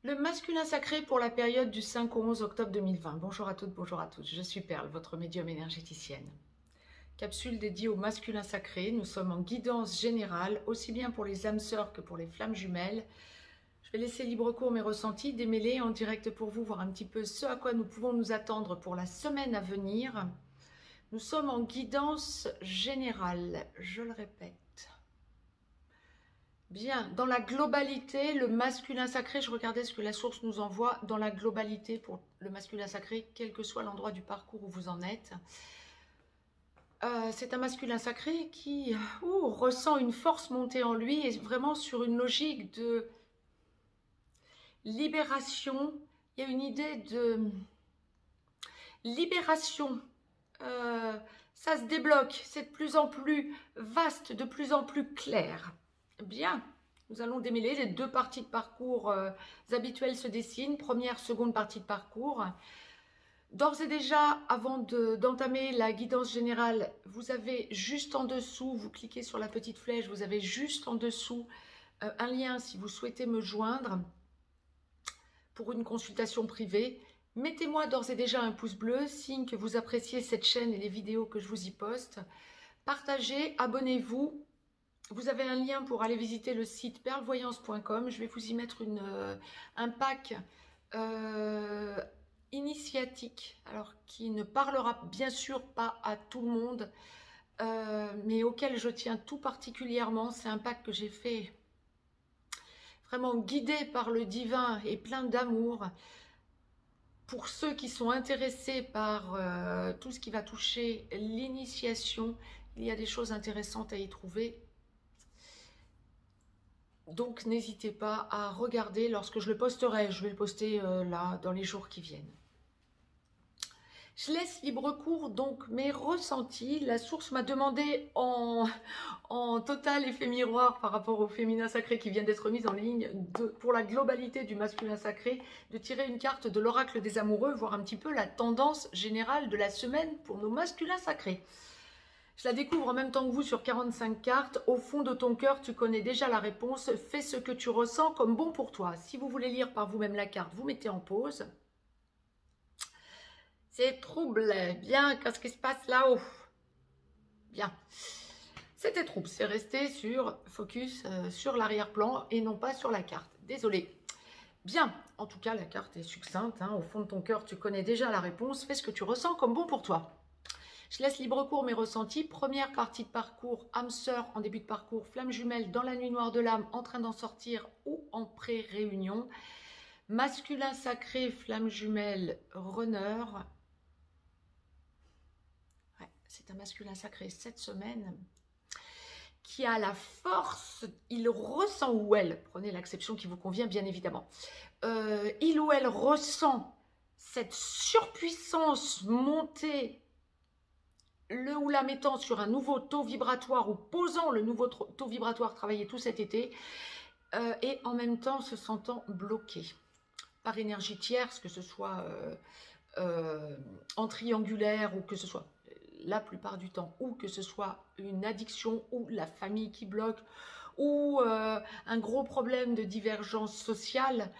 Le masculin sacré pour la période du 5 au 11 octobre 2020. Bonjour à toutes, bonjour à tous. Je suis Perle, votre médium énergéticienne. Capsule dédiée au masculin sacré. Nous sommes en guidance générale, aussi bien pour les âmes sœurs que pour les flammes jumelles. Je vais laisser libre cours mes ressentis, démêler en direct pour vous, voir un petit peu ce à quoi nous pouvons nous attendre pour la semaine à venir. Nous sommes en guidance générale, je le répète. Bien, dans la globalité, le masculin sacré, je regardais ce que la source nous envoie, dans la globalité pour le masculin sacré, quel que soit l'endroit du parcours où vous en êtes. C'est un masculin sacré qui ressent une force montée en lui et vraiment sur une logique de libération. Il y a une idée de libération. Ça se débloque, c'est de plus en plus vaste, de plus en plus clair. Bien, nous allons démêler. Les deux parties de parcours habituelles se dessinent. Première, seconde partie de parcours. D'ores et déjà, avant d'entamer la guidance générale, vous avez juste en dessous, vous cliquez sur la petite flèche, vous avez juste en dessous un lien si vous souhaitez me joindre pour une consultation privée. Mettez-moi d'ores et déjà un pouce bleu, signe que vous appréciez cette chaîne et les vidéos que je vous y poste. Partagez, abonnez-vous. Vous avez un lien pour aller visiter le site perlevoyance.com. Je vais vous y mettre un pack initiatique, alors qui ne parlera bien sûr pas à tout le monde, mais auquel je tiens tout particulièrement. C'est un pack que j'ai fait vraiment guidé par le divin et plein d'amour. Pour ceux qui sont intéressés par tout ce qui va toucher l'initiation, il y a des choses intéressantes à y trouver. Donc n'hésitez pas à regarder lorsque je le posterai. Je vais le poster là dans les jours qui viennent. Je laisse libre cours donc mes ressentis. La source m'a demandé en total effet miroir par rapport au féminin sacré qui vient d'être mise en ligne pour la globalité du masculin sacré, de tirer une carte de l'oracle des amoureux, voir un petit peu la tendance générale de la semaine pour nos masculins sacrés. Je la découvre en même temps que vous sur 45 cartes. Au fond de ton cœur, tu connais déjà la réponse. Fais ce que tu ressens comme bon pour toi. Si vous voulez lire par vous-même la carte, vous mettez en pause. C'est trouble. Bien, qu'est-ce qui se passe là-haut? Bien. C'était trouble. C'est resté sur focus sur l'arrière-plan et non pas sur la carte. Désolée. Bien. En tout cas, la carte est succincte. Hein. Au fond de ton cœur, tu connais déjà la réponse. Fais ce que tu ressens comme bon pour toi. Je laisse libre cours mes ressentis. Première partie de parcours, âme sœur en début de parcours, flamme jumelle dans la nuit noire de l'âme, en train d'en sortir ou en pré-réunion. Masculin sacré, flamme jumelle, runner. Ouais, c'est un masculin sacré cette semaine qui a la force, il ressent ou elle, prenez l'acception qui vous convient bien évidemment, il ou elle ressent cette surpuissance montée, le ou la mettant sur un nouveau taux vibratoire ou posant le nouveau taux vibratoire travaillé tout cet été et en même temps se sentant bloqué par énergie tierce, que ce soit en triangulaire ou que ce soit la plupart du temps, ou que ce soit une addiction ou la famille qui bloque ou un gros problème de divergence sociale.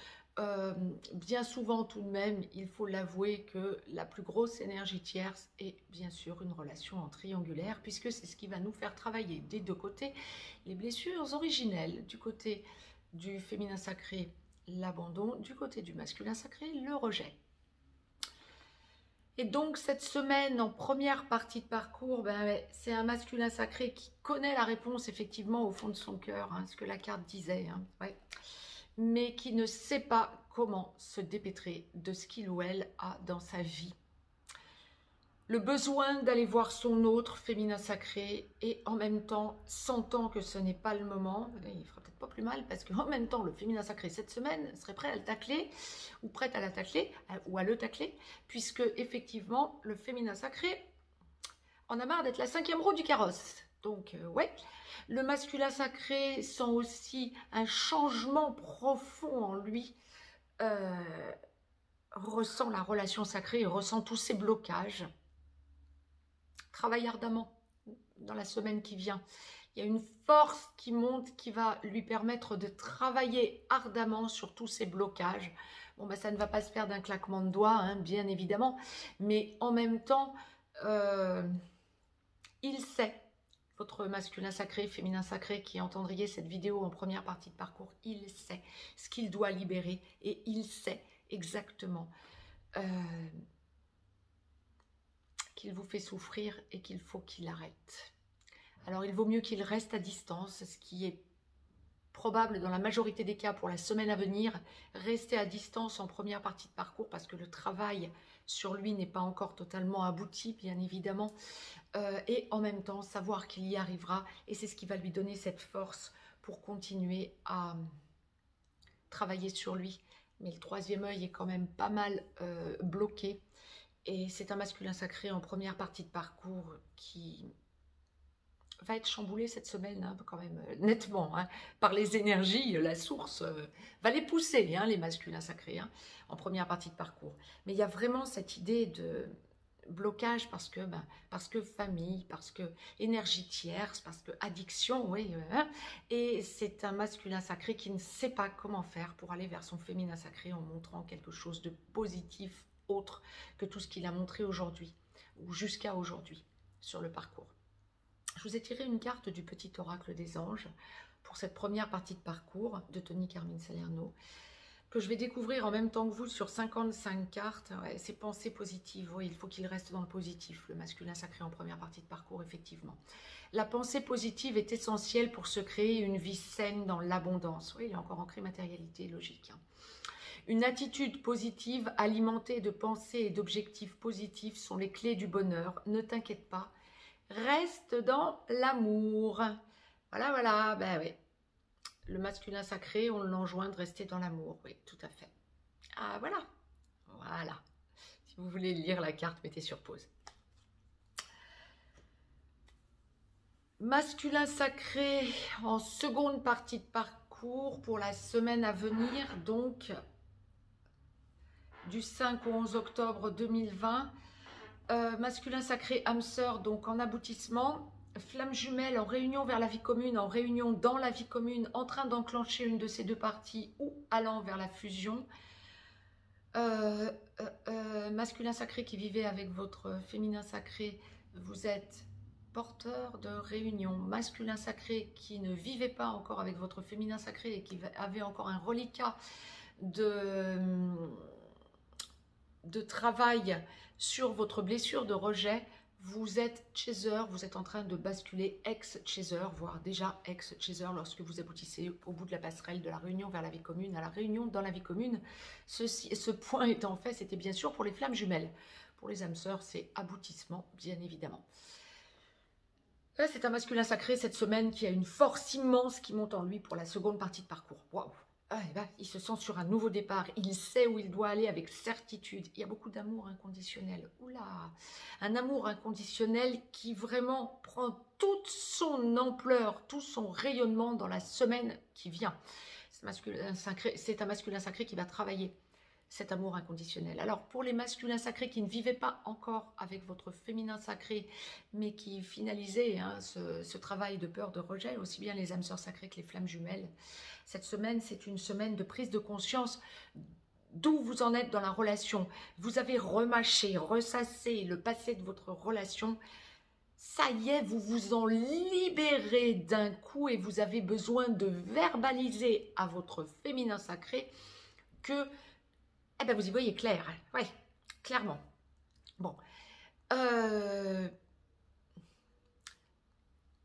Bien souvent tout de même, il faut l'avouer que la plus grosse énergie tierce est bien sûr une relation en triangulaire, puisque c'est ce qui va nous faire travailler des deux côtés les blessures originelles, du côté du féminin sacré, l'abandon, du côté du masculin sacré, le rejet. Et donc cette semaine en première partie de parcours, c'est un masculin sacré qui connaît la réponse effectivement au fond de son cœur, hein, ce que la carte disait, hein, ouais, mais qui ne sait pas comment se dépêtrer de ce qu'il ou elle a dans sa vie. Le besoin d'aller voir son autre féminin sacré et en même temps sentant que ce n'est pas le moment, il fera peut-être pas plus mal parce qu'en même temps le féminin sacré cette semaine serait prêt à le tacler ou prête à la tacler ou à le tacler, puisque effectivement le féminin sacré en a marre d'être la 5e roue du carrosse. Donc ouais, le masculin sacré sent aussi un changement profond en lui, ressent la relation sacrée et ressent tous ces blocages. Travaille ardemment dans la semaine qui vient. Il y a une force qui monte qui va lui permettre de travailler ardemment sur tous ces blocages. Bon, ben, ça ne va pas se faire d'un claquement de doigts, hein, bien évidemment. Mais en même temps, il sait, votre masculin sacré, féminin sacré, qui entendriez cette vidéo en première partie de parcours, il sait ce qu'il doit libérer et il sait exactement qu'il vous fait souffrir et qu'il faut qu'il arrête. Alors, il vaut mieux qu'il reste à distance, ce qui est probable dans la majorité des cas pour la semaine à venir. Rester à distance en première partie de parcours parce que le travail sur lui n'est pas encore totalement abouti, bien évidemment. Et en même temps, savoir qu'il y arrivera. Et c'est ce qui va lui donner cette force pour continuer à travailler sur lui. Mais le troisième œil est quand même pas mal bloqué. Et c'est un masculin sacré en première partie de parcours qui va être chamboulé cette semaine, hein, quand même, nettement, hein, par les énergies. La source va les pousser, hein, les masculins sacrés, hein, en première partie de parcours. Mais il y a vraiment cette idée de blocage parce que famille, parce que énergie tierce, parce que addiction, oui, hein, et c'est un masculin sacré qui ne sait pas comment faire pour aller vers son féminin sacré en montrant quelque chose de positif autre que tout ce qu'il a montré aujourd'hui ou jusqu'à aujourd'hui sur le parcours. Je vous ai tiré une carte du petit oracle des anges pour cette première partie de parcours de Tony Carmine Salerno, que je vais découvrir en même temps que vous sur 55 cartes. Ouais, ces pensées positives, oui, il faut qu'il reste dans le positif, le masculin sacré en première partie de parcours, effectivement. La pensée positive est essentielle pour se créer une vie saine dans l'abondance. Oui, il est encore ancré matérialité, logique. Hein. Une attitude positive alimentée de pensées et d'objectifs positifs sont les clés du bonheur. Ne t'inquiète pas. Reste dans l'amour. Voilà, voilà, ben oui. Le masculin sacré, on l'enjoint de rester dans l'amour. Oui, tout à fait. Ah, voilà. Voilà. Si vous voulez lire la carte, mettez sur pause. Masculin sacré en seconde partie de parcours pour la semaine à venir, donc du 5 au 11 octobre 2020. Masculin sacré, âme sœur, donc en aboutissement, flamme jumelle en réunion vers la vie commune, en réunion dans la vie commune, en train d'enclencher une de ces deux parties ou allant vers la fusion. Masculin sacré qui vivait avec votre féminin sacré, vous êtes porteur de réunion. Masculin sacré qui ne vivait pas encore avec votre féminin sacré et qui avait encore un reliquat de travail sur votre blessure de rejet, vous êtes chaser, vous êtes en train de basculer ex-chaser, voire déjà ex-chaser lorsque vous aboutissez au bout de la passerelle de la réunion vers la vie commune à la réunion dans la vie commune. Ce point étant fait, c'était bien sûr pour les flammes jumelles. Pour les âmes sœurs, c'est aboutissement, bien évidemment. Là, c'est un masculin sacré cette semaine qui a une force immense qui monte en lui pour la seconde partie de parcours. Waouh! Ah, ben, il se sent sur un nouveau départ, il sait où il doit aller avec certitude. Il y a beaucoup d'amour inconditionnel. Oula, un amour inconditionnel qui vraiment prend toute son ampleur, tout son rayonnement dans la semaine qui vient. C'est un masculin sacré qui va travailler cet amour inconditionnel. Alors, pour les masculins sacrés qui ne vivaient pas encore avec votre féminin sacré, mais qui finalisaient ce travail de peur, de rejet, aussi bien les âmes sœurs sacrées que les flammes jumelles, cette semaine, c'est une semaine de prise de conscience d'où vous en êtes dans la relation. Vous avez remâché, ressassé le passé de votre relation. Ça y est, vous vous en libérez d'un coup et vous avez besoin de verbaliser à votre féminin sacré que eh ben vous y voyez clair. Oui, clairement. Bon.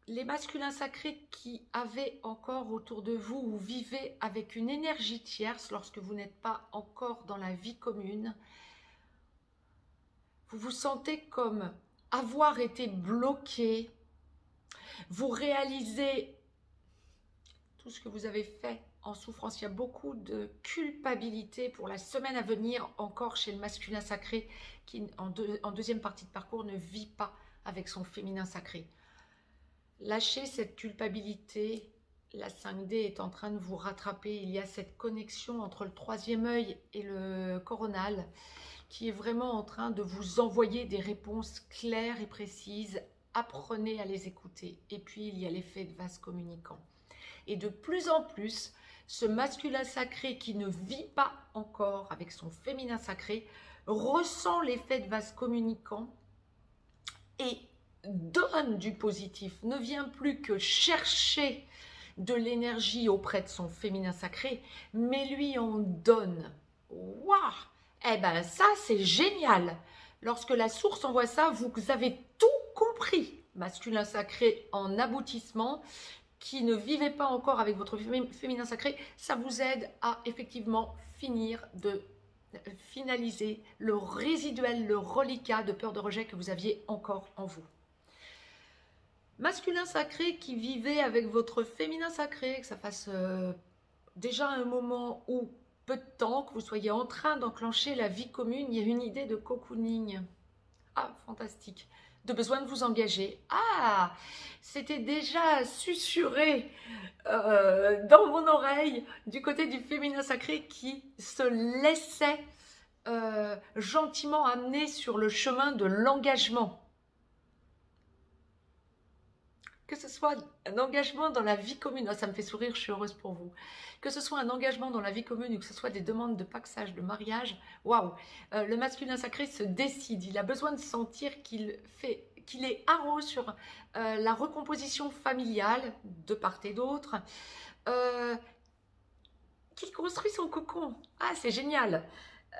Les masculins sacrés qui avaient encore autour de vous ou vivaient avec une énergie tierce lorsque vous n'êtes pas encore dans la vie commune, vous vous sentez comme avoir été bloqué. Vous réalisez tout ce que vous avez fait en souffrance. Il y a beaucoup de culpabilité pour la semaine à venir encore chez le masculin sacré qui, en deuxième partie de parcours, ne vit pas avec son féminin sacré. Lâchez cette culpabilité, la 5D est en train de vous rattraper. Il y a cette connexion entre le troisième œil et le coronal qui est vraiment en train de vous envoyer des réponses claires et précises apprenez à les écouter. Et puis, il y a l'effet de vase communicant. Et de plus en plus, ce masculin sacré qui ne vit pas encore avec son féminin sacré ressent l'effet de vase communicant et donne du positif, ne vient plus que chercher de l'énergie auprès de son féminin sacré, mais lui en donne. Waouh! Eh ben ça, c'est génial! Lorsque la source envoie ça, vous avez tout compris. Masculin sacré en aboutissement, qui ne vivait pas encore avec votre féminin sacré, ça vous aide à effectivement finaliser le résiduel, le reliquat de peur de rejet que vous aviez encore en vous. Masculin sacré qui vivait avec votre féminin sacré, que ça fasse déjà un moment ou peu de temps que vous soyez en train d'enclencher la vie commune, il y a une idée de cocooning. Ah, fantastique. De besoin de vous engager. Ah, c'était déjà susurré dans mon oreille du côté du féminin sacré qui se laissait gentiment amener sur le chemin de l'engagement. Que ce soit un engagement dans la vie commune, oh, ça me fait sourire, je suis heureuse pour vous. Que ce soit un engagement dans la vie commune ou que ce soit des demandes de paxage, de mariage, waouh, le masculin sacré se décide, il a besoin de sentir qu'il est haro sur la recomposition familiale de part et d'autre, qu'il construit son cocon. Ah, c'est génial.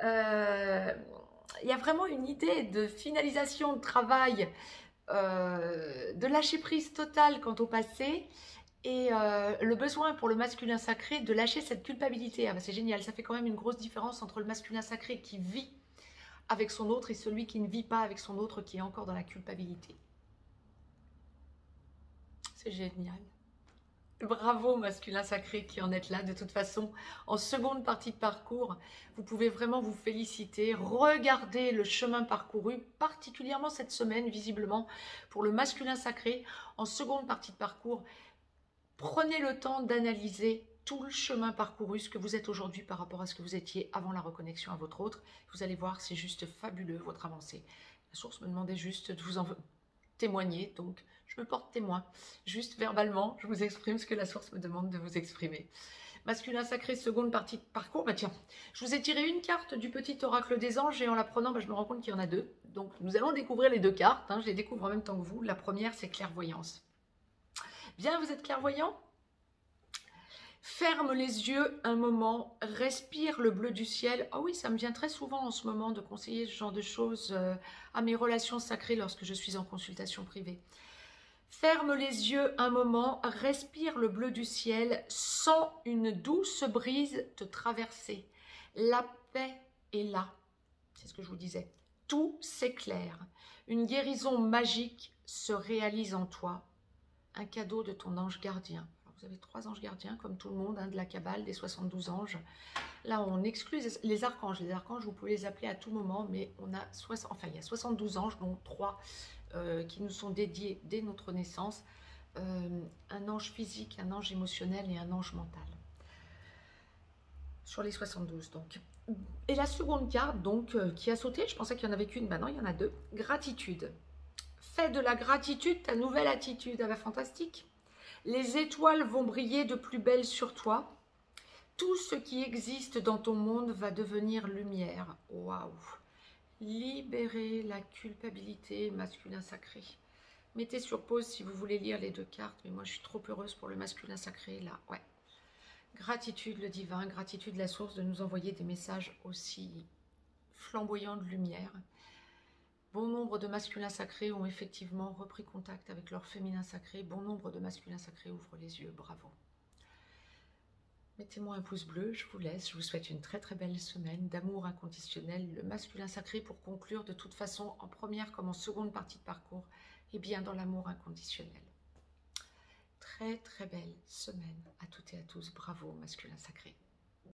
Il y a vraiment une idée de finalisation de travail, de lâcher prise totale quant au passé et le besoin pour le masculin sacré de lâcher cette culpabilité. Ah ben c'est génial, ça fait quand même une grosse différence entre le masculin sacré qui vit avec son autre et celui qui ne vit pas avec son autre, qui est encore dans la culpabilité. C'est génial. Bravo masculin sacré qui en êtes là. De toute façon, en seconde partie de parcours, vous pouvez vraiment vous féliciter. Regardez le chemin parcouru, particulièrement cette semaine, visiblement, pour le masculin sacré. En seconde partie de parcours, prenez le temps d'analyser tout le chemin parcouru, ce que vous êtes aujourd'hui par rapport à ce que vous étiez avant la reconnexion à votre autre. Vous allez voir, c'est juste fabuleux, votre avancée. La source me demandait juste de vous en témoigner, donc je me porte témoin. Juste verbalement, je vous exprime ce que la source me demande de vous exprimer. Masculin sacré, seconde partie de parcours. Bah tiens, je vous ai tiré une carte du petit oracle des anges et en la prenant, je me rends compte qu'il y en a deux. Donc nous allons découvrir les deux cartes. Je les découvre en même temps que vous. La première, c'est clairvoyance. Bien, vous êtes clairvoyant? Ferme les yeux un moment, respire le bleu du ciel. Ah oui, ça me vient très souvent en ce moment de conseiller ce genre de choses à mes relations sacrées lorsque je suis en consultation privée. Ferme les yeux un moment, respire le bleu du ciel, sens une douce brise te traverser. La paix est là, c'est ce que je vous disais. Tout s'éclaire. Une guérison magique se réalise en toi. Un cadeau de ton ange gardien. Vous avez 3 anges gardiens, comme tout le monde, de la Kabbale, des 72 anges. Là, on exclut les archanges. Les archanges, vous pouvez les appeler à tout moment, mais on a il y a 72 anges, dont 3 qui nous sont dédiés dès notre naissance. Un ange physique, un ange émotionnel et un ange mental. Sur les 72, donc. Et la seconde carte, donc, qui a sauté, je pensais qu'il n'y en avait qu'une, maintenant il y en a 2. Gratitude. Fais de la gratitude ta nouvelle attitude. Ah bah, fantastique. Les étoiles vont briller de plus belle sur toi. Tout ce qui existe dans ton monde va devenir lumière. Waouh! Libérez la culpabilité, masculin sacré. Mettez sur pause si vous voulez lire les deux cartes, mais moi je suis trop heureuse pour le masculin sacré là. Ouais. Gratitude le divin, gratitude la source de nous envoyer des messages aussi flamboyants de lumière. Bon nombre de masculins sacrés ont effectivement repris contact avec leur féminin sacré. Bon nombre de masculins sacrés ouvrent les yeux. Bravo. Mettez-moi un pouce bleu, je vous laisse. Je vous souhaite une très très belle semaine d'amour inconditionnel. Le masculin sacré pour conclure de toute façon en première comme en seconde partie de parcours et bien dans l'amour inconditionnel. Très très belle semaine à toutes et à tous. Bravo masculin sacré.